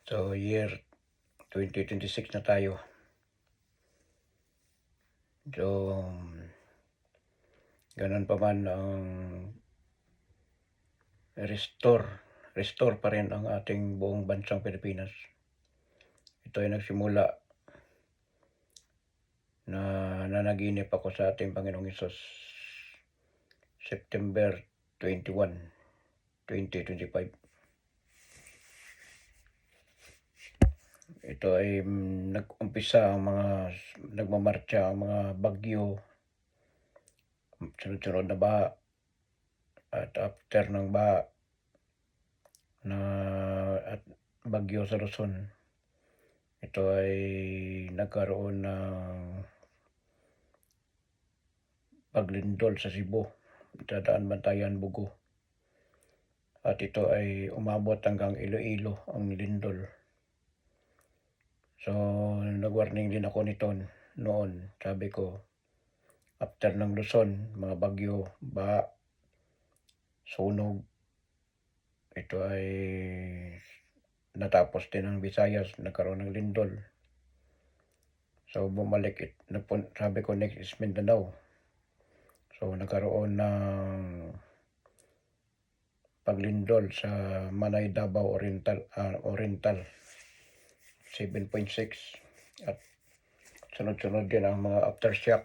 So, year 2026 na tayo. So, ganun pa man ang restore pa rin ang ating buong bansang Pilipinas. Ito ay nagsimula na nanaginip ako sa ating Panginoong Hesus September 21, 2025. Ito ay nag-umpisa ang nagmamarcha ang mga bagyo, sunod-sunod na baha, at after ng baha at bagyo sa Luzon, ito ay nagkaroon ng paglindol sa Cebu, sa Daan Bantayan, Bugo. At ito ay umabot hanggang Iloilo ang lindol. So, nag-warning din ako nito noon. Sabi ko, after ng Luzon, mga bagyo, baha, sunog, ito ay natapos din ang Visayas, nagkaroon ng lindol. So, bumalik, sabi ko next is Mindanao. So, nagkaroon ng paglindol sa Manay, Davao Oriental 7.6, at sunod-sunod din ang mga aftershock.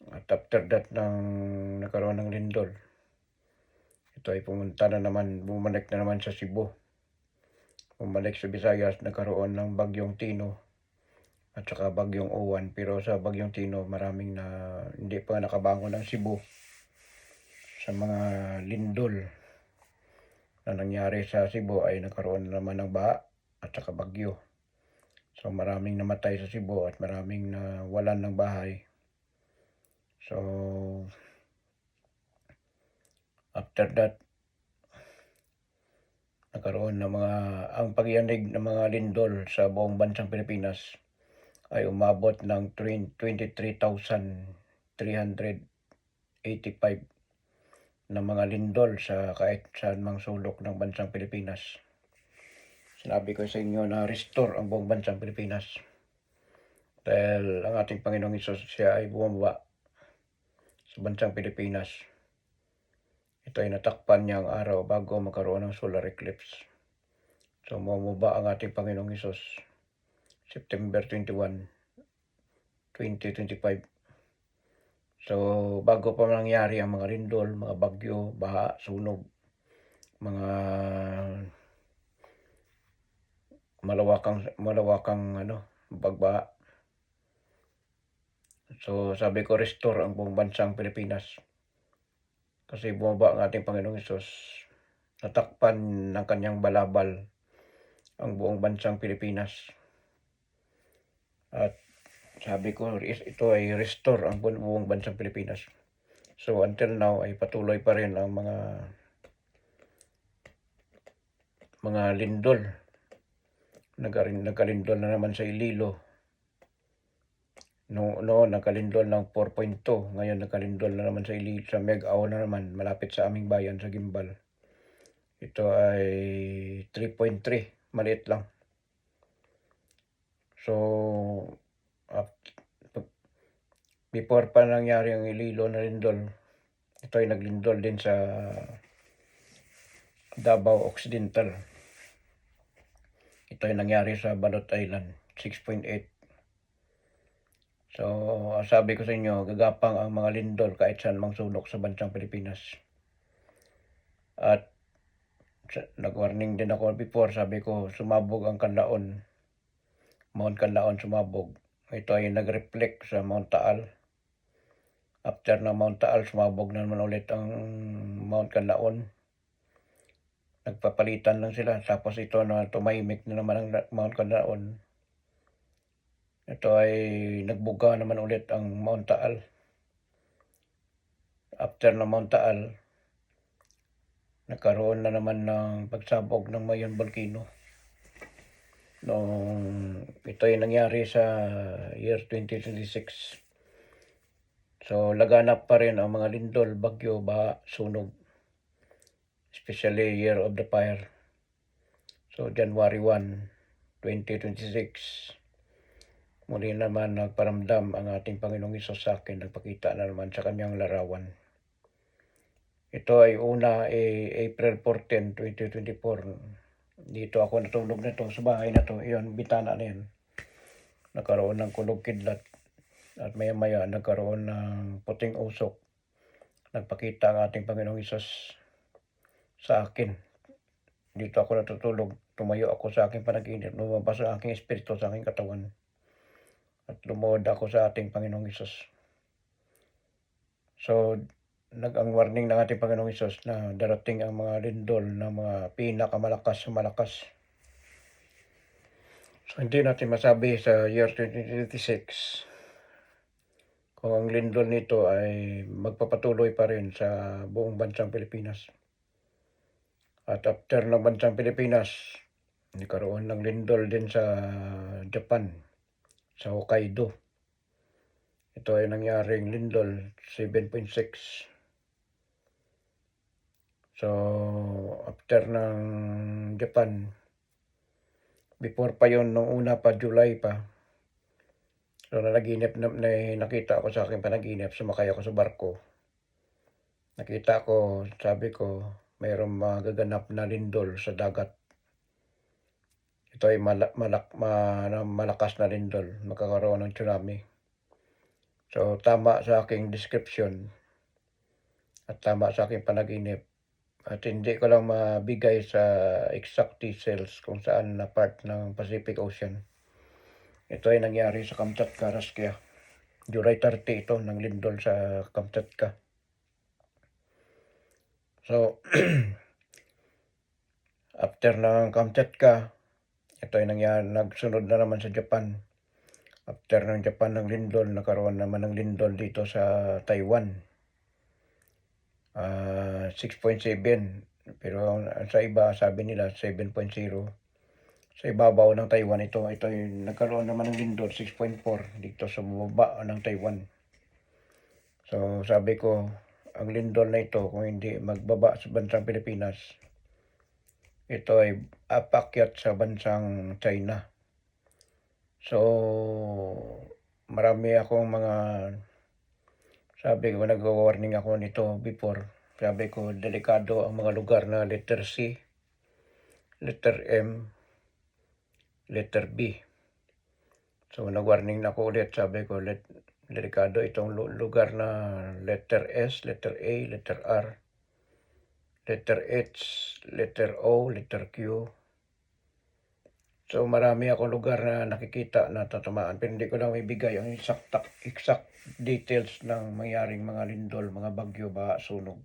At after that nagkaroon ng lindol, ito ay bumalik na naman sa Cebu, bumalik sa Visayas, nagkaroon ng bagyong Tino at saka bagyong Uwan. Pero sa bagyong Tino, maraming hindi pa nakabangon ang Cebu sa mga lindol na nangyari sa Cebu. Ay nagkaroon naman ng baha at saka bagyo. So maraming namatay sa Cebu at maraming nawalan ng bahay. So after that, nagkaroon ng ang pagyanig ng mga lindol sa buong bansang Pilipinas ay umabot ng 23,385 na mga lindol sa kahit saan mang sulok ng bansang Pilipinas. Sinabi ko sa inyo na restore ang buong bansang Pilipinas. Dahil ang ating Panginoong Hesus, siya ay bumaba sa bansang Pilipinas. Ito ay natakpan niya ang araw bago magkaroon ng solar eclipse. So, bumaba ang ating Panginoong Hesus September 21, 2025. So, bago pa nangyari ang mga lindol, mga bagyo, baha, sunog, mga malawakang bagbaha. So, sabi ko, restore ang buong bansang Pilipinas. Kasi bumaba ang ating Panginoong Hesus. Natakpan ng kanyang balabal ang buong bansang Pilipinas. At sabi ko, ito ay restore ang buong bansang Pilipinas. So until now ay patuloy pa rin ang mga lindol. Nagkalindol na naman sa Iloilo. Noon nagkalindol ng 4.2. Ngayon nagkalindol na naman sa Iloilo, sa Meg-Ao na naman, malapit sa aming bayan, sa Gimbal. Ito ay 3.3. Maliit lang. So, before pa nangyari ang Iloilo na lindol, ito ay naglindol din sa Davao Occidental. Ito ay nangyari sa Balot Island, 6.8. So, sabi ko sa inyo, gagapang ang mga lindol kahit saan mang sulok sa bansang Pilipinas. At nag-warning din ako before, sabi ko, sumabog ang Canlaon. Mount Canlaon sumabog. Ito ay nag-reflect sa Mount Taal. After na Mount Taal, sumabog na naman ulit ang Mount Canlaon. Nagpapalitan lang sila. Tapos ito na tumahimik na naman ang Mount Canlaon. Ito ay nagbuga naman ulit ang Mount Taal. After na Mount Taal, nagkaroon na naman ng pagsabog ng Mayon Volcano. Ito ay nangyari sa year 2026. So, laganap pa rin ang mga lindol, bagyo, baha, sunog. Especially Year of the Fire. So January 1, 2026, muli naman nagparamdam ang ating Panginoong Hesus sa akin, nagpakita na naman sa kanyang larawan. Ito ay una April 14, 2024. Dito ako natulog nito sa bahay na to. Iyon, bitana na yan. Nagkaroon ng kulog kidlat. At maya-maya nagkaroon ng puting usok. Nagpakita ang ating Panginoong Hesus sa akin. Dito ako natutulog. Tumayo ako sa aking panaginip. Lumabas ang aking espiritu sa aking katawan. At lumuhod ako sa ating Panginoong Hesus. So, ang warning ng ating Panginoong Hesus na darating ang mga lindol na mga pinakamalakas sa malakas. So, hindi natin masabi sa year 2026 kung ang lindol nito ay magpapatuloy pa rin sa buong bansang Pilipinas. At after ng bansang Pilipinas, nagkaroon ng lindol din sa Japan, sa Hokkaido. Ito ay nangyaring lindol 7.6. So, after ng Japan, before pa yon, nung una pa, July pa. So, nanaginip na nakita ako sa aking panaginip, sumakay ako sa barko. Nakita ko, sabi ko, mayroong magaganap na lindol sa dagat. Ito ay malakas na lindol, magkakaroon ng tsunami. So, tama sa aking description at tama sa aking panaginip. At hindi ko lang mabigay sa exact details kung saan na part ng Pacific Ocean. Ito ay nangyari sa Kamchatka, Russia. July 30 ito, ng lindol sa Kamchatka. So, after ng Kamchatka, ito ay nangyari, nagsunod na naman sa Japan. After ng Japan ng lindol, nakaroon naman ng lindol dito sa Taiwan. 6.7, pero sa iba sabi nila 7.0. Sa ibabaw ng Taiwan ito ay nagkaroon naman ng lindol 6.4 dito sa baba ng Taiwan. So sabi ko, ang lindol na ito kung hindi magbaba sa bansang Pilipinas, ito ay apakyat sa bansang China. So marami akong mga, sabi ko, nag-warning ako nito before. Sabi ko, delikado ang mga lugar na letter C, letter M, letter B. So, nag-warning na ako ulit. Sabi ko, delikado itong lugar na letter S, letter A, letter R, letter H, letter O, letter Q. So, marami akong lugar na nakikita na tatamaan. Pero hindi ko lang ibigay ang exact details ng mangyaring mga lindol, mga bagyo, baha, sunog.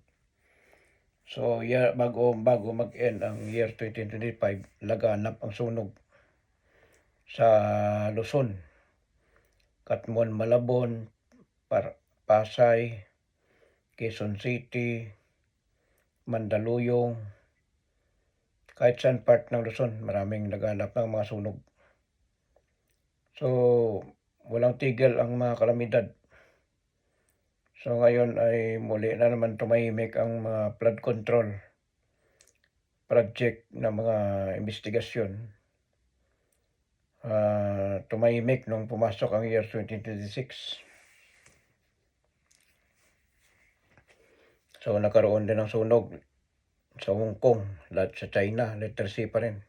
So, bago mag-end ang year 2025, laganap ang sunog sa Luzon, Katmuan, Malabon, Pasay, Quezon City, Mandaluyong, kahit saan part ng Luzon, maraming laganap ng mga sunog. So, walang tigil ang mga kalamidad. So ngayon ay muli na naman tumahimik ang mga flood control project na mga investigasyon. Tumahimik nung pumasok ang year 2026. So nagkaroon din ng sunog sa Hong Kong, lahat sa China, letter C pa rin.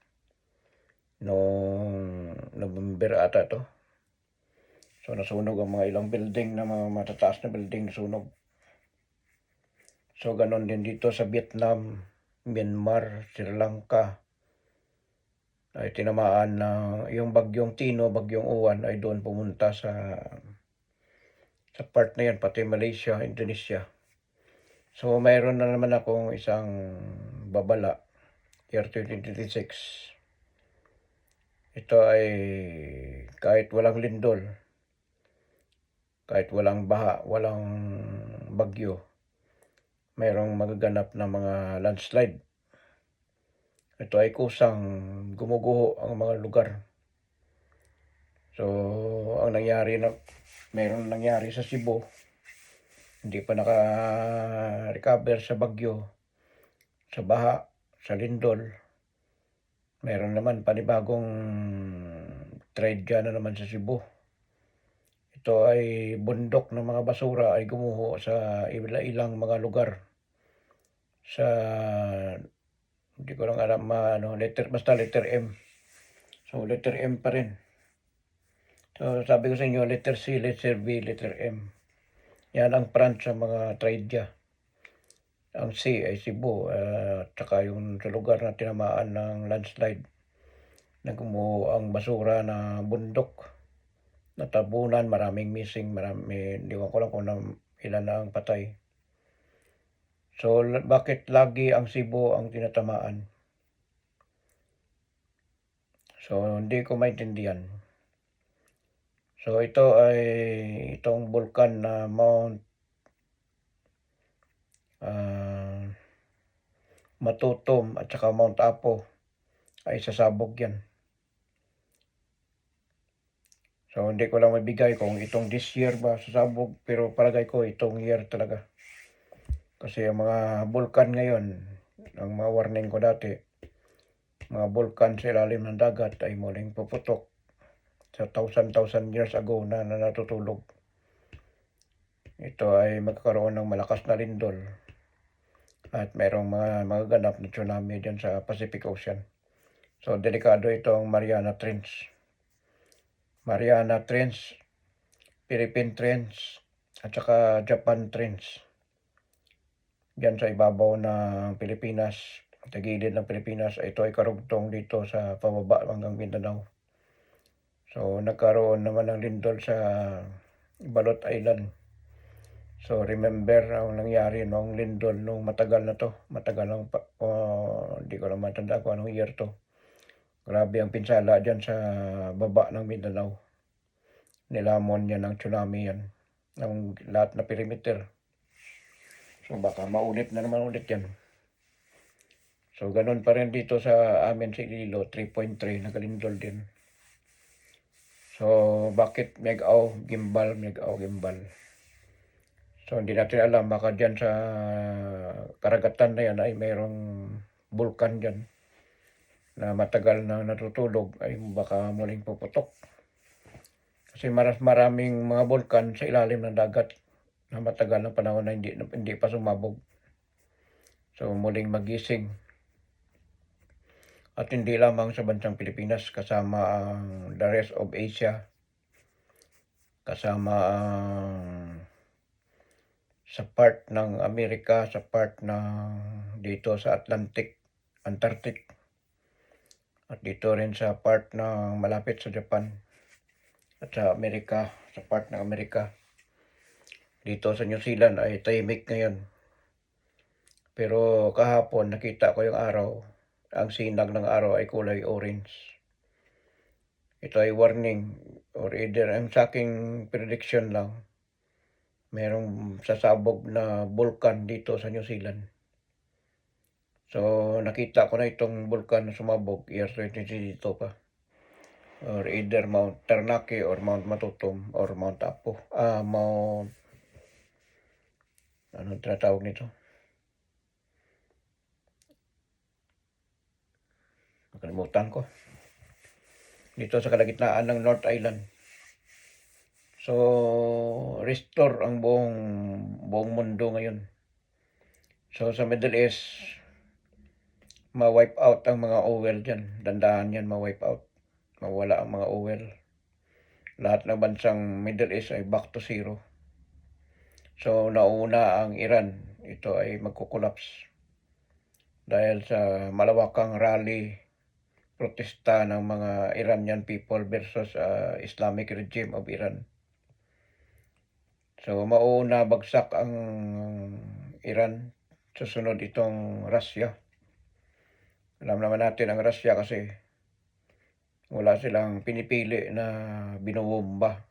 Noong November ata to. So nasunog ang mga ilang building na mga matataas na building nasunog. So ganon din dito sa Vietnam, Myanmar, Sri Lanka. Ay tinamaan na yung bagyong Tino, bagyong Uwan ay doon pumunta sa part na yan, pati Malaysia, Indonesia. So mayroon na naman akong isang babala, year 2026. Ito ay kahit walang lindol, kahit walang baha, walang bagyo, mayroong magaganap na mga landslide. Ito ay kusang gumuguho ang mga lugar. So, ang nangyari mayroong nangyari sa Cebu, hindi pa naka-recover sa bagyo, sa baha, sa lindol. Meron naman panibagong trahedya na naman sa Cebu. Ito ay bundok ng mga basura ay gumuho sa ilang mga lugar sa hindi ko lang alam basta letter M. So letter M pa rin. So sabi ko sa inyo, letter C, letter B, letter M. Yan ang front sa mga trahedya. Ang C ay Cebu, tsaka yung sa lugar na tinamaan ng landslide. Nagumuho ang basura na bundok. Natabunan, maraming missing, ewan ko lang kung ilan na ang patay. So, bakit lagi ang Cebu ang tinatamaan? So, hindi ko maintindihan. So, itong bulkan na Mount Matutom at saka Mount Apo ay sasabog yan. So, hindi ko lang mabigay kung itong this year ba sasabog, pero palagay ko itong year talaga. Kasi ang mga bulkan ngayon, ang mga warning ko dati, mga bulkan sa ilalim ng dagat ay muling puputok sa thousand years ago na natutulog. Ito ay magkakaroon ng malakas na lindol at mayroong mga ganap na tsunami dyan sa Pacific Ocean. So, delikado ito ang Mariana Trench. Mariana Trench, Philippine Trench, at saka Japan Trench. Diyan sa ibabaw ng Pilipinas, sa gilid ng Pilipinas, ito ay karugtong dito sa pababa hanggang Mindanao. So, nagkaroon naman ng lindol sa Balot Island. So, remember ang nangyari noong lindol nung matagal na to. Matagal lang hindi ko na matanda kung anong year to. Grabe ang pinsala dyan sa baba ng Mindanao. Nilamon yan ng tsunami yan. Ng lahat na perimeter. So, baka maulit na naman ulit yan. So, ganun pa rin dito sa amin sa Iloilo, 3.3, nagalindol din. So, bakit gimbal? So, hindi natin alam, baka dyan sa karagatan na yan ay mayroong bulkan dyan na matagal na natutulog ay baka muling puputok. Kasi maraming mga bulkan sa ilalim ng dagat na matagal na panahon na hindi pa sumabog. So, muling magising. At hindi lamang sa bansang Pilipinas, kasama ang the rest of Asia, kasama ang sa part ng Amerika, sa part ng dito sa Antarctic, at dito rin sa part ng malapit sa Japan, at sa Amerika, sa part ng Amerika. Dito sa New Zealand ay tahimik ngayon. Pero kahapon nakita ko yung araw, ang sinag ng araw ay kulay orange. Ito ay warning or either ang sa aking prediction lang, merong sasabog na bulkan dito sa New Zealand. So, nakita ko na itong bulkan na sumabog year 2022 pa. Or either Mount Ternate or Mount Matutom or Mount Apo. Anong tinatawag nito? Nakalimutan ko. Dito sa kalagitnaan ng North Island. So, restore ang buong mundo ngayon. So, sa Middle East, ma-wipe out ang mga oil dyan. Dandahan yan ma-wipe out. Mawala ang mga oil. Lahat ng bansang Middle East ay back to zero. So, nauna ang Iran. Ito ay magkukulaps. Dahil sa malawakang rally, protesta ng mga Iranian people versus Islamic regime of Iran. So, mauna bagsak ang Iran. Susunod itong Russia. Alam naman natin ang Russia kasi wala silang pinipili na binubomba.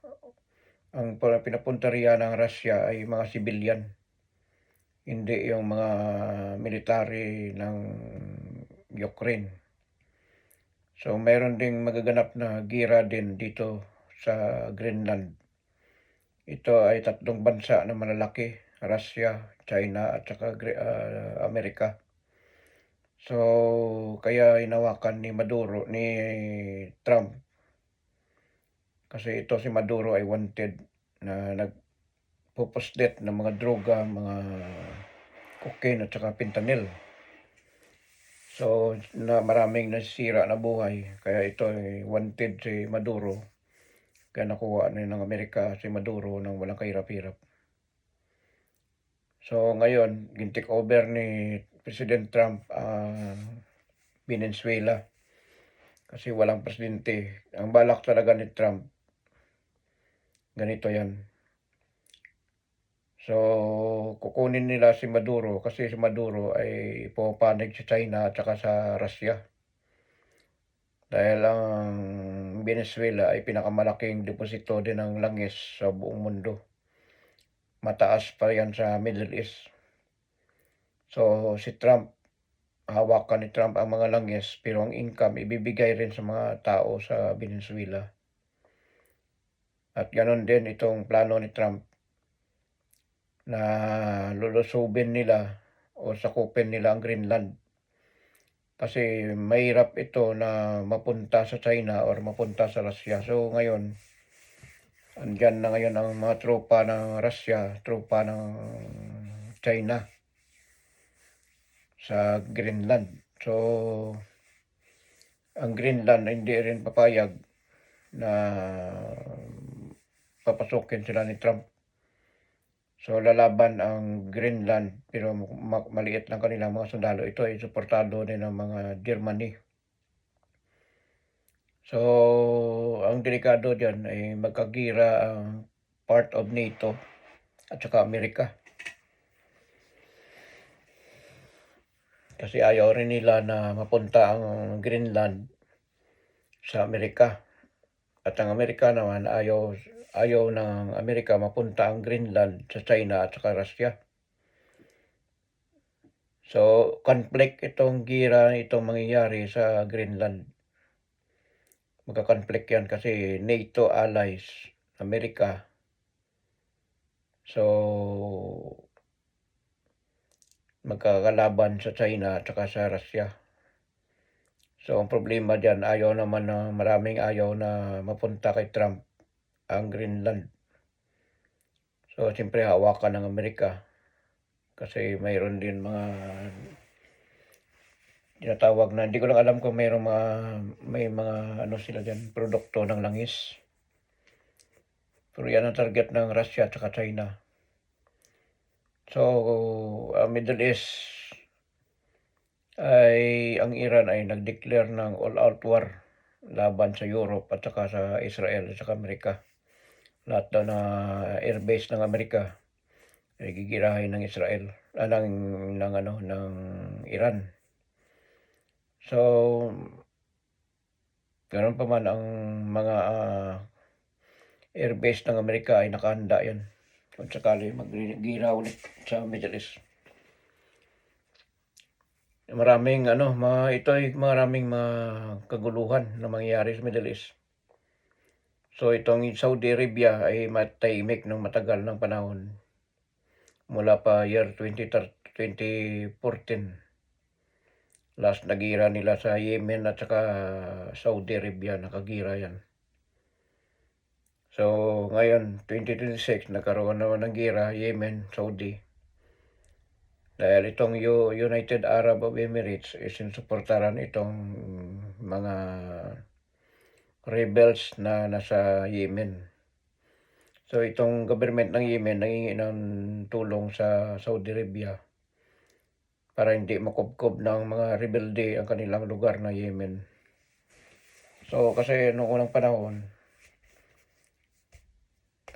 Ang pinapunta riyan ng Russia ay mga civilian. Hindi yung mga military ng Ukraine. So, mayroon ding magaganap na gira din dito sa Greenland. Ito ay tatlong bansa na malalaki, Russia, China at saka Amerika. So, kaya hinawakan ni Trump. Kasi ito si Maduro ay wanted na nagpo-possess ng mga droga, mga cocaine at saka fentanyl. So, maraming nasisira na buhay. Kaya ito ay wanted si Maduro. Kaya nakuha na ng Amerika si Maduro ng walang kahirap-hirap. So, ngayon, gintik over ni President Trump ang Venezuela. Kasi walang presidente. Ang balak talaga ni Trump, ganito yan. So, kukunin nila si Maduro kasi si Maduro ay pumapanig sa China at saka sa Russia. Dahil ang Venezuela ay pinakamalaking deposito din ng langis sa buong mundo. Mataas pa yan sa Middle East. So, si Trump, hawakan ni Trump ang mga langis pero ang income ibibigay rin sa mga tao sa Venezuela. At ganon din itong plano ni Trump na lulusubin nila o sakupin nila ang Greenland. Kasi mahirap ito na mapunta sa China or mapunta sa Russia. So ngayon, andyan na ngayon ang mga tropa ng Russia, tropa ng China sa Greenland. So, ang Greenland hindi rin papayag na papasukin sila ni Trump. So, lalaban ang Greenland pero maliit lang kanilang mga sundalo. Ito ay suportado din ng mga Germany. So, ang delikado diyan ay magkagira ang part of NATO at saka Amerika. Kasi ayaw rin nila na mapunta ang Greenland sa Amerika. At ang Amerika naman ayaw ng Amerika mapunta ang Greenland sa China at saka Russia. So, conflict itong gira itong mangyayari sa Greenland. Magka-conflict yan kasi NATO allies, Amerika. So, magkakalaban sa China at saka sa Russia. So, ang problema dyan, maraming ayaw na mapunta kay Trump ang Greenland. So, siyempre hawakan ng Amerika. Kasi mayroon din mga tinatawag na, hindi ko lang alam kung may mga ano sila dyan, produkto ng langis. Pero yan ang target ng Russia at saka China. So, Middle East ang Iran ay nag-declare ng all-out war laban sa Europe at saka sa Israel at saka Amerika. Lahat daw na airbase ng Amerika ay gigirahin ng Israel, ng Iran. So, ganoon pa man ang mga airbase ng Amerika ay nakahanda yan kung sakali maggira ulit sa Middle East. Maraming maraming mga kaguluhan na mangyayari sa Middle East. So itong Saudi Arabia ay matahimik ng matagal ng panahon. Mula pa year 2014. Last nagira nila sa Yemen at saka Saudi Arabia, nakagira yan. So ngayon 2026 nagkaroon naman ng gira, Yemen, Saudi. Dahil itong United Arab Emirates sinusuportahan itong mga rebels na nasa Yemen. So itong government ng Yemen nangingi ng tulong sa Saudi Arabia para hindi makubkob ng mga rebelde ang kanilang lugar na Yemen. So kasi noong unang panahon,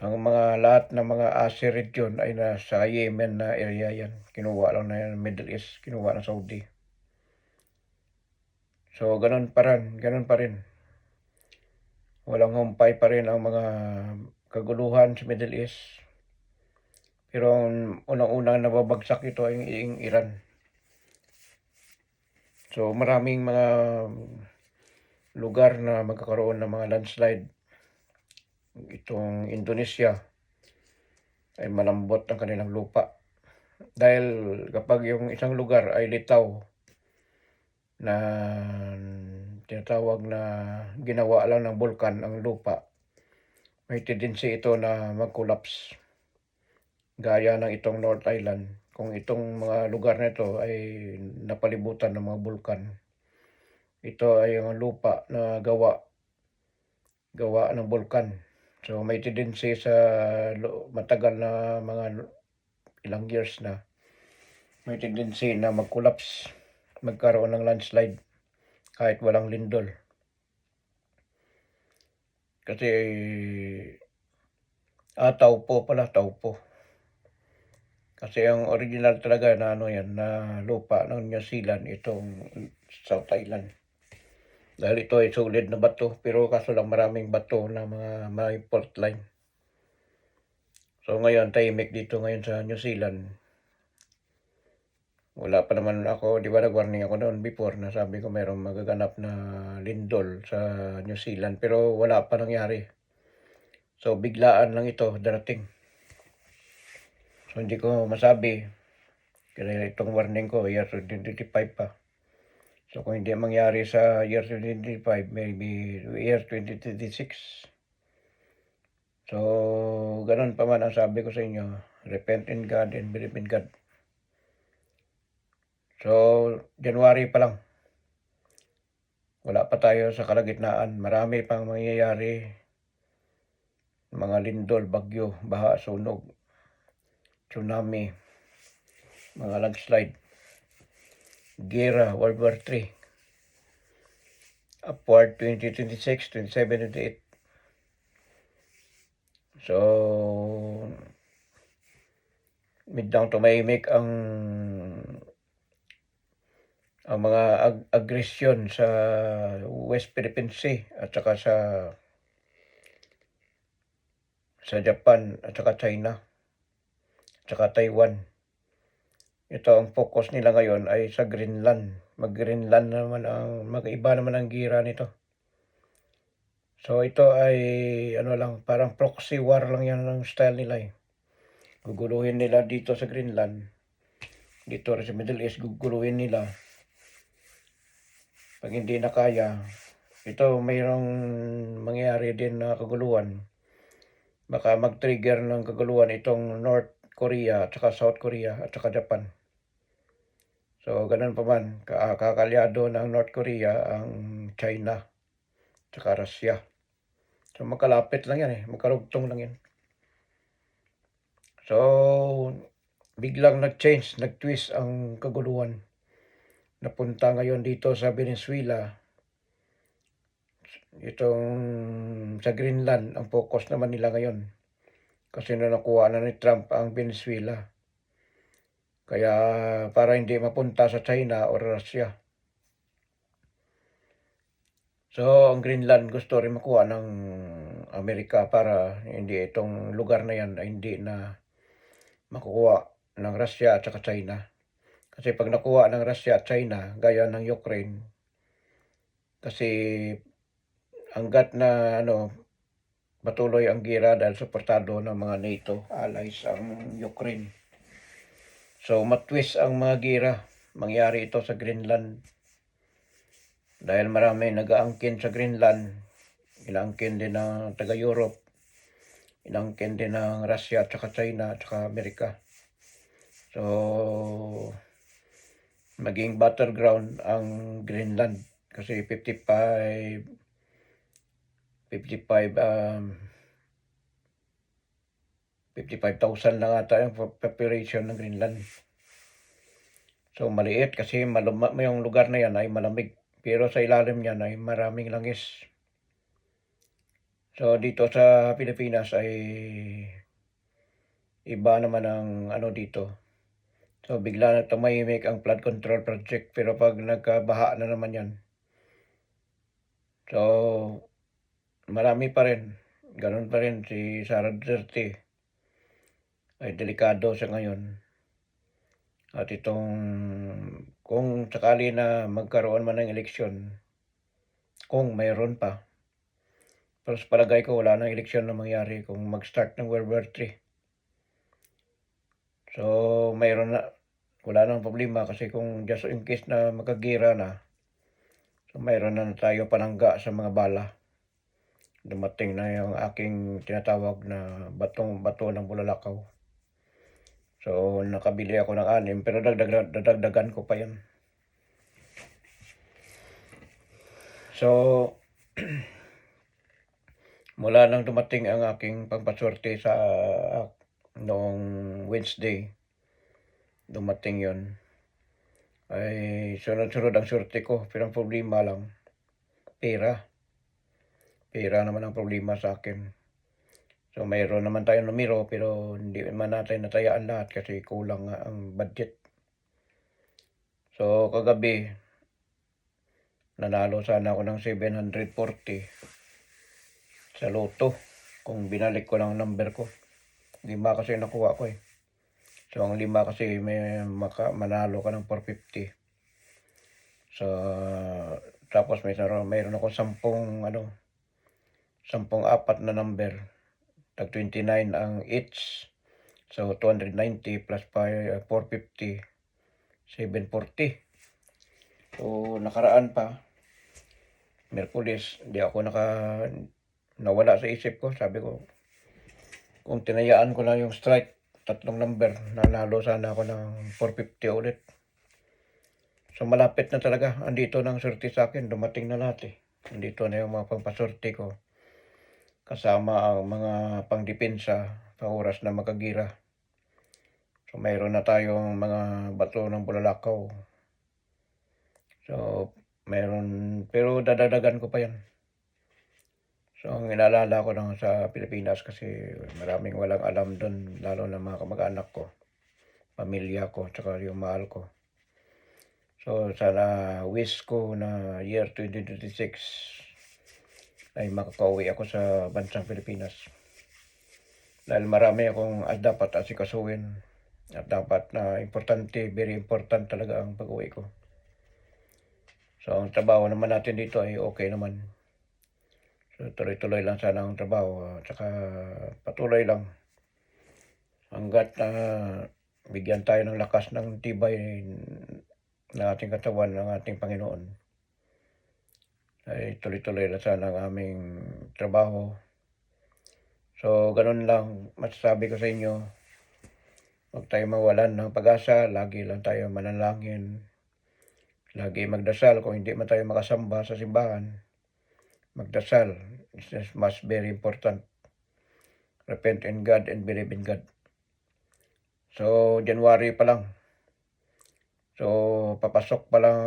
ang lahat ng mga Asia region ay nasa Yemen na area yan. Kinuha lang na yan, Middle East, kinuha ng Saudi. So ganun pa rin. Walang humpay pa rin ang mga kaguluhan sa Middle East. Pero unang-unang nababagsak ito ay ang Iran. So maraming mga lugar na magkakaroon ng mga landslide. Itong Indonesia ay malambot ang kanilang lupa. Dahil kapag yung isang lugar ay litaw, na tinatawag na ginawa lang ng bulkan ang lupa. May tendency ito na mag-collapse gaya ng itong North Island. Kung itong mga lugar na ito ay napalibutan ng mga bulkan, ito ay ang lupa na gawa ng bulkan. So may tendency sa matagal na mga ilang years na, may tendency na mag-collapse, magkaroon ng landslide kahit walang lindol. Kasi taupo pala, taupo. Kasi ang original talaga na ano yan, na lupa ng New Zealand, itong South Island. Dahil ito ay solid na bato, pero kaso lang maraming bato na mga may fault line. So ngayon, tahimik dito ngayon sa New Zealand. Wala pa naman ako, di ba nag-warning ako noon before na sabi ko mayroong magaganap na lindol sa New Zealand, pero wala pa nangyari. So biglaan lang ito darating. So hindi ko masabi, kasi itong warning ko, year 2025 pa. So kung hindi mangyari sa year 2025, maybe year 2026. So ganun pa man ang sabi ko sa inyo, repent in God and believe in God. So January pa lang, wala pa tayo sa kalagitnaan, marami pang mangyayari. Mga lindol, bagyo, baha, sunog, tsunami, mga landslide, gera, World War III, upward 2026, 27, 28. So, midang tumahimik ang mga aggression sa West Philippine Sea at saka sa Japan at saka China at saka Taiwan. Ito ang focus nila ngayon ay sa Greenland. Mag-Greenland naman mag-iba naman ang gira nito. So ito ay ano lang, parang proxy war lang yan ng style nila eh. Guguluhin nila dito sa Greenland. Dito rin sa Middle East, guguluhin nila. Pag hindi na kaya, ito mayroong mangyayari din na kaguluhan. Baka mag-trigger ng kaguluhan itong North Korea at saka South Korea at saka Japan. So ganun pa man, kakalyado ng North Korea ang China at saka Russia. So magkalapit lang yan eh, magkarugtong lang yan. So biglang nag-change, nag-twist ang kaguluhan. Napunta ngayon dito sa Venezuela. Itong sa Greenland, ang focus naman nila ngayon. Kasi nakuha na ni Trump ang Venezuela. Kaya para hindi mapunta sa China o Russia. So ang Greenland gusto rin makuha ng Amerika para hindi itong lugar na yan ay hindi na makukuha ng Russia at saka China. Kasi pag nakuha ng Russia at China, gaya ng Ukraine, kasi hanggat na patuloy ang gera dahil suportado ng mga NATO allies ang Ukraine. So matwist ang mga gera, mangyari ito sa Greenland. Dahil marami nag-aangkin sa Greenland, inaangkin din ng taga-Europe, inaangkin din ng Russia at saka China at saka Amerika. So maging battleground ang Greenland kasi 55,000 lang ata yung population ng Greenland. So maliit kasi yung lugar na yan ay malamig. Pero sa ilalim niyan ay maraming langis. So dito sa Pilipinas ay iba naman ang dito. So bigla na tumahimik ang flood control project pero pag nagkabaha na naman yan. So marami pa rin. Ganun pa rin si Sara Duterte. Ay delikado sa ngayon. At itong kung sakali na magkaroon man ng eleksyon, kung mayroon pa. Pero sa palagay ko wala nang eleksyon na mangyari kung mag-start ng World War III. So mayroon na, wala nang problema kasi kung just in case na magkagira na, So mayroon na tayong panangga sa mga bala. Dumating na yung aking tinatawag na bato ng bulalakaw. So nakabili ako ng 6 pero dadagdagan ko pa 'yan. So mula nang dumating ang aking pampaswerte sa noong Wednesday, dumating 'yon, ay sunod-sunod ang swerte ko pero ang problema lang, pera. Pera naman ang problema sa akin. So mayroon naman tayong numero pero hindi naman natin natayaan lahat kasi kulang nga ang budget. So kagabi, nanalo sana ako ng 740 sa loto kung binalik ko lang number ko. 5 kasi nakuha ko eh. So ang 5 kasi manalo ka ng 450. So tapos mayroon ako 10 apat na number. Tag 29 ang each. So 290 plus 450, 740. So nakaraan pa, Miyerkules, nawala sa isip ko. Sabi ko, kung tinayaan ko lang yung strike, 3 number, nanalo sana ako ng 450 ulit. So malapit na talaga. Andito ng swerte sa akin. Dumating na lahat eh. Andito na yung mga pampaswerte ko. Kasama ang mga pangdepensa sa oras na makagira. So mayroon na tayong mga bato ng bulalakaw. So pero dadagdagan ko pa yan. So ang inaalala ko lang sa Pilipinas kasi maraming walang alam doon, lalo na mga kamag-anak ko, pamilya ko, tsaka yung mahal ko. So sana wish ko na year 2026 ay makakauwi ako sa bansang Pilipinas. Dahil marami akong dapat asikasuhin at dapat na very important talaga ang pag-uwi ko. So ang trabaho naman natin dito ay okay naman. So tuloy-tuloy lang sana ang trabaho, tsaka patuloy lang hanggat bigyan tayo ng lakas ng tibay ng ating katawan ng ating Panginoon. Ay tuloy-tuloy lang sana ang aming trabaho. So ganun lang masasabi ko sa inyo. Huwag tayo mawalan ng pag-asa, lagi lang tayo manalangin. Lagi magdasal kung hindi man tayo makasamba sa simbahan. Magdasal is much very important. Repent in God and believe in God. So January pa lang. So papasok pa lang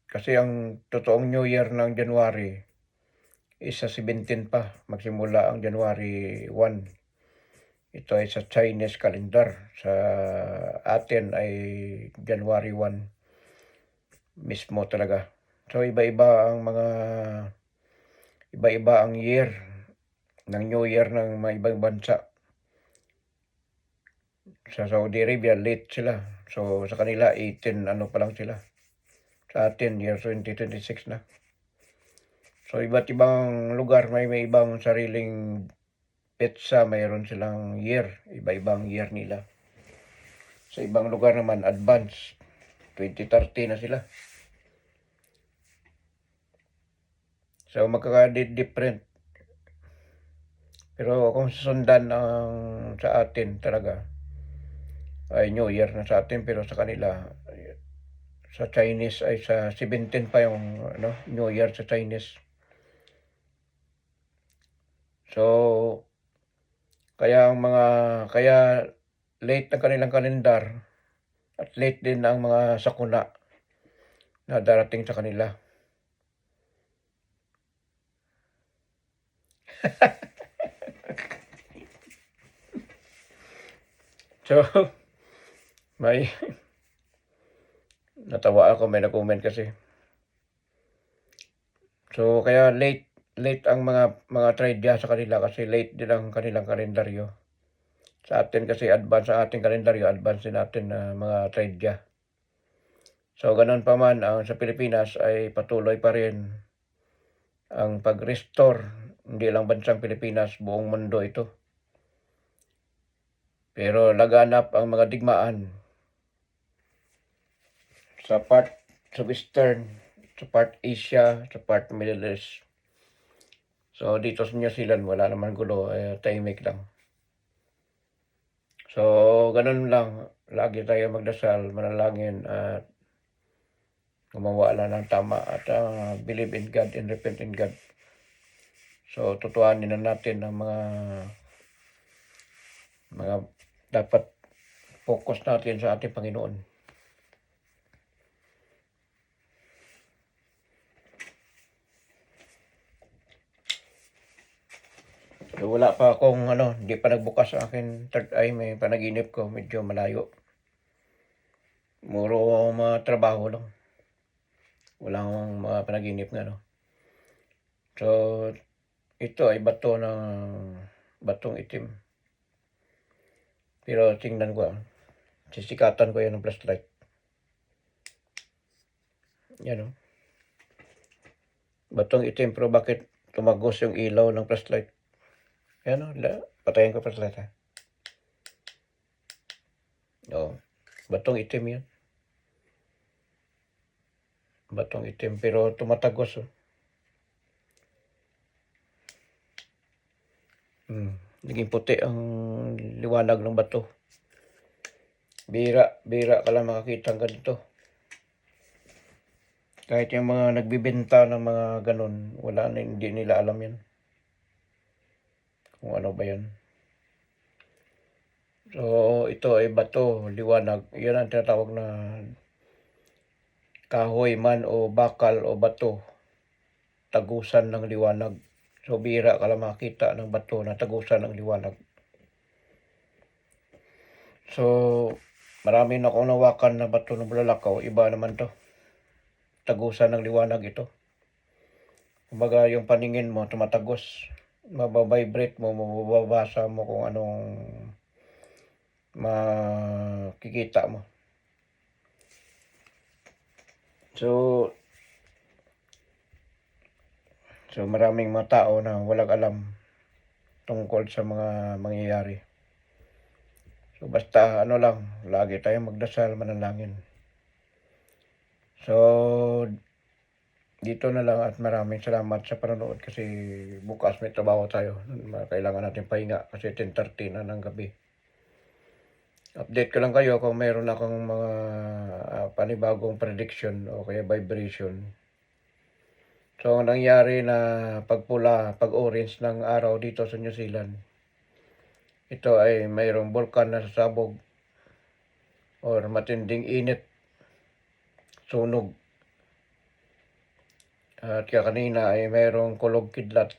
kasi ang totoong New Year ng January is sa 17 pa. Magsimula ang January 1. Ito ay sa Chinese calendar. Sa atin ay January 1 mismo talaga. So iba-iba ang year ng New Year ng mga ibang bansa. Sa Saudi Arabia, late sila. So sa kanila, 18 pa lang sila. Sa atin, year 2026 na. So iba't ibang lugar, may ibang sariling petsa, mayroon silang year. Iba-ibang year nila. Sa ibang lugar naman, advance. 2030 na sila. So magkaka-different. Pero kung susundan sa atin talaga, ay New Year na sa atin, pero sa kanila, sa Chinese ay sa 17 pa yung New Year sa Chinese. So kaya late ang kanilang kalendar at late din ang mga sakuna na darating sa kanila. So may natawa ako, may nag-comment kasi. So kaya late ang mga tradya sa kanila kasi late din ang kanilang kalendaryo. Sa atin kasi advance ang ating kalendaryo, advance din natin na mga tradya. So ganun pa man, ang sa Pilipinas ay patuloy pa rin ang pag-restore, hindi lang bansang Pilipinas, buong mundo ito. Pero laganap ang mga digmaan sa western, sa part Asia, sa part Middle East. So dito sa New Zealand wala naman gulo, tahimik lang. So ganun lang, lagi tayo magdasal, manalangin at gumawa lang ng tama at believe in God and repent in God. So tutuhanin na natin ang mga dapat focus natin sa ating Panginoon. So, wala pa akong hindi pa nagbukas sa akin third eye, may panaginip ko, medyo malayo. Puro mga trabaho lang. Wala akong mga panaginip nga, So, ito ay batong itim. Pero tingnan ko, sisikatan ko yan ng flashlight. Yan, batong itim, pero bakit tumagos yung ilaw ng flashlight? Yan, patayin ko flashlight, ha. Batong itim yan. Batong itim, pero tumatagos, Naging puti ang liwanag ng bato. Bira ka lang makakita ng ganito. Kahit yung mga nagbibenta ng mga ganun, hindi nila alam yan. Kung ano ba yan. So, ito ay bato, liwanag. Yan ang tinatawag na kahoy man o bakal o bato. Tagusan ng liwanag. So, bira ka lang makakita ng bato na tagusan ng liwanag. So, marami na akong nawakan na bato ng bulalakaw. Iba naman to. Tagusan ng liwanag ito. Kumbaga yung paningin mo tumatagos. Mababibrate mo, mababasa mo kung anong makikita mo. So maraming mga tao na walang alam tungkol sa mga mangyayari. So basta lang, lagi tayong magdasal, manalangin. So dito na lang at maraming salamat sa panonood kasi bukas may trabaho tayo. Kailangan natin pahinga kasi 10:30 na ng gabi. Update ko lang kayo kung mayroon akong mga panibagong prediction o kaya vibration. So, ang nangyari na pagpula, pag-orange ng araw dito sa New Zealand, ito ay mayroong bulkan na sasabog or matinding init, sunog. At kaya kanina ay mayroong kulog kidlat.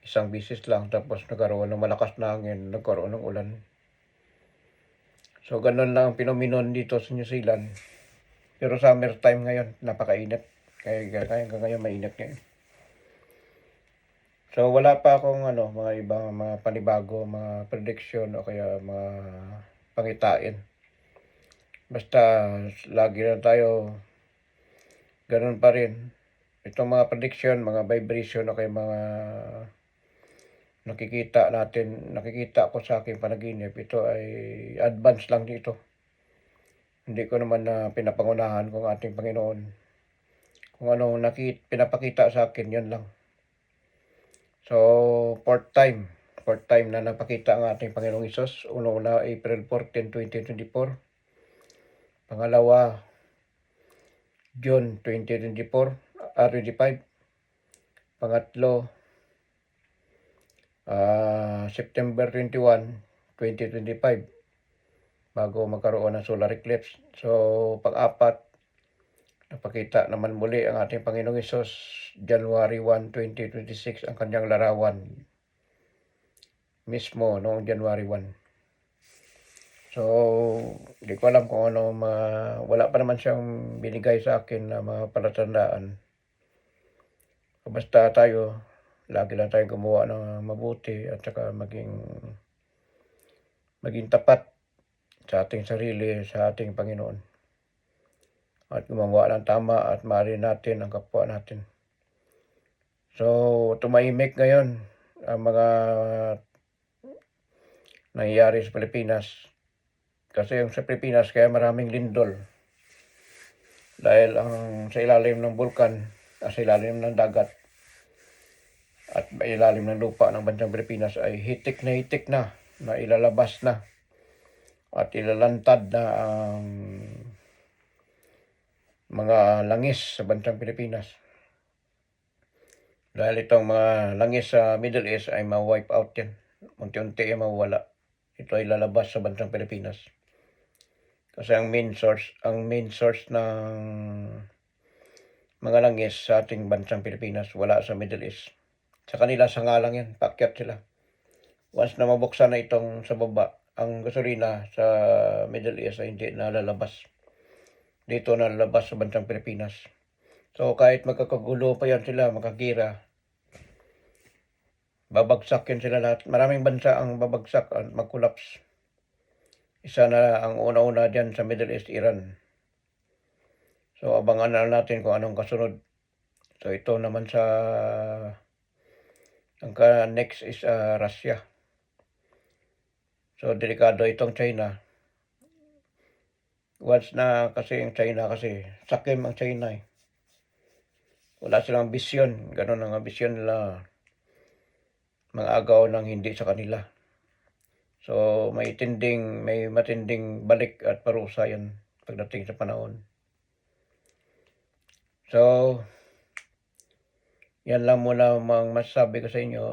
Isang bisis lang tapos nagkaroon ng malakas na hangin, nagkaroon ng ulan. So, ganun lang ang pinominon dito sa New Zealand. Pero summer time ngayon, napakainit. Kaya ngayon mainit ngayon. So, wala pa akong mga ibang mga panibago, mga prediction o kaya mga pangitain. Basta, lagi lang tayo ganun pa rin. Itong mga prediction, mga vibration o kaya mga nakikita ko sa aking panaginip, ito ay advance lang dito. Hindi ko naman na pinapangunahan kung ating Panginoon. Kung anong pinapakita sa akin, yun lang. So, fourth time na napakita ang ating Panginoong Hesus. Una, April 14, 2024. Pangalawa, June 2024, 25. Pangatlo, September 21, 2025. Bago magkaroon ng solar eclipse. So, pang-apat, napakita naman muli ang ating Panginoong Hesus, January 1, 2026, ang kanyang larawan mismo noong January 1. So, hindi ko alam kung wala pa naman siyang binigay sa akin na mga palatandaan. Basta tayo, lagi lang tayong gumawa ng mabuti at saka maging tapat sa ating sarili, sa ating Panginoon. At gumawa ng tama at mahalin natin ang kapwa natin. So, tumahimik ngayon ang mga nangyayari sa Pilipinas. Kasi yung sa Pilipinas, kaya maraming lindol. Dahil sa ilalim ng bulkan, sa ilalim ng dagat, at ilalim ng lupa ng bansang Pilipinas ay hitik na ilalabas na at ilalantad na ang mga langis sa bansang Pilipinas. Dahil itong mga langis sa Middle East ay ma-wipe out yan. Unti-unti ay mawala. Ito ay lalabas sa bansang Pilipinas. Kasi ang main source ng mga langis sa ating bansang Pilipinas wala sa Middle East. Sa kanila sa ngalang yan, paakyat sila. Once na mabuksan na itong sa baba, ang gasolina sa Middle East ay hindi na lalabas. Dito na lalabas sa bansang Pilipinas. So kahit magkakagulo pa yan sila, makagira, babagsak yan sila lahat. Maraming bansa ang babagsak at mag-collapse. Isa na ang una-una dyan sa Middle East, Iran. So abangan na natin kung anong kasunod. So ito naman ang next is Russia. So delikado itong China. Once na kasi ang China kasi, sakim ang China eh. Wala silang bisyon. Ganun ang bisyon nila. Mag-agaw ng hindi sa kanila. So may matinding balik at parusa yan pagdating sa panahon. So yan lang muna ang masasabi ko sa inyo.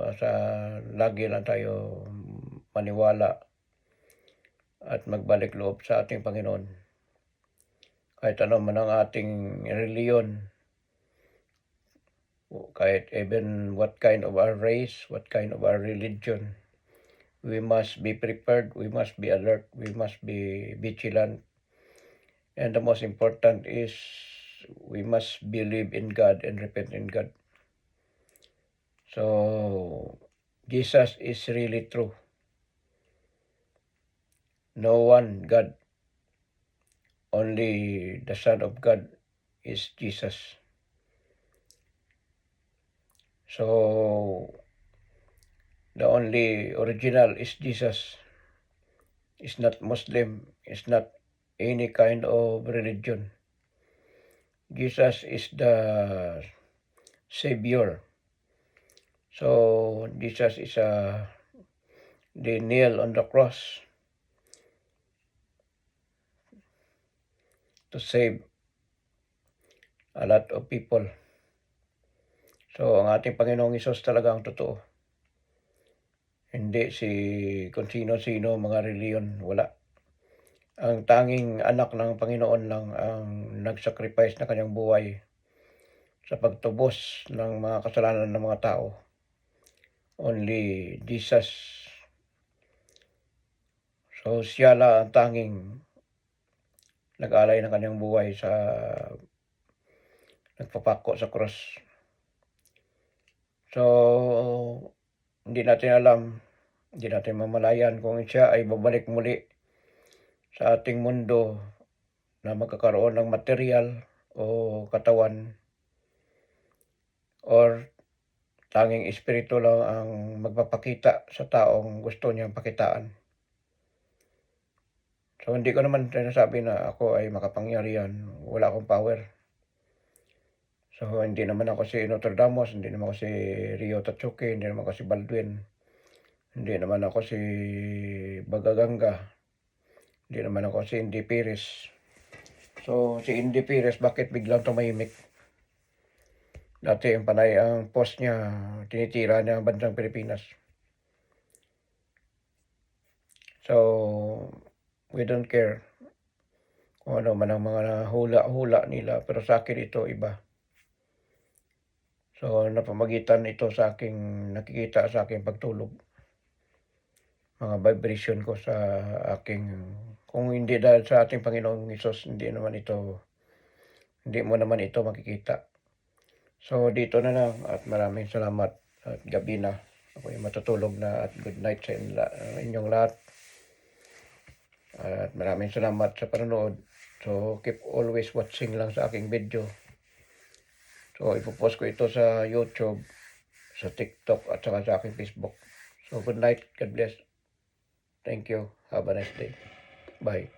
Lagi lang tayo maniwala at magbalik loob sa ating Panginoon. Kahit ano man ang ating reliyon, kahit even what kind of our race, what kind of our religion, we must be prepared, we must be alert, we must be vigilant. And the most important is we must believe in God and repent in God. So Jesus is really true. No one God, only the Son of God is Jesus. So the only original is Jesus. It's not Muslim, it's not any kind of religion. Jesus is the Savior. So Jesus is the nail on the cross to save a lot of people. So ang ating Panginoong Hesus talaga ang totoo. Hindi kung sino-sino mga reliyon, wala. Ang tanging anak ng Panginoon lang ang nagsacrifice na kanyang buhay sa pagtubos ng mga kasalanan ng mga tao. Only Jesus. So siya lang ang tanging nag-alay ng kanyang buhay sa nagpapako sa cross. So hindi natin alam, hindi natin mamalayan kung siya ay babalik muli sa ating mundo na magkakaroon ng material o katawan, or tanging espiritu lang ang magpapakita sa taong gusto niyang pakitaan. So hindi ko naman sinasabi na ako ay makapangyarihan, wala akong power. So hindi naman ako si Nostradamus, hindi naman ako si Rio Tatsuki, hindi naman ako si Baldwin, hindi naman ako si Bagaganga, hindi naman ako si Indy Perez. So si Indy Perez bakit biglang tumahimik? Dati ang panay ang post niya, tinitira niya ang bansang Pilipinas. So we don't care kung ano man ang mga hula-hula nila, pero sa akin ito iba. So napamagitan ito sa aking nakikita sa aking pagtulog. Mga vibration ko sa kung hindi dahil sa ating Panginoong Hesus, hindi mo naman ito makikita. So dito na lang at maraming salamat at gabi na. Ako'y matutulog na at good night sa inyong lahat. At maraming salamat sa panonood. So keep always watching lang sa aking video. So ipopost ko ito sa YouTube, sa TikTok at saka sa aking Facebook. So good night, God bless. Thank you. Have a nice day. Bye.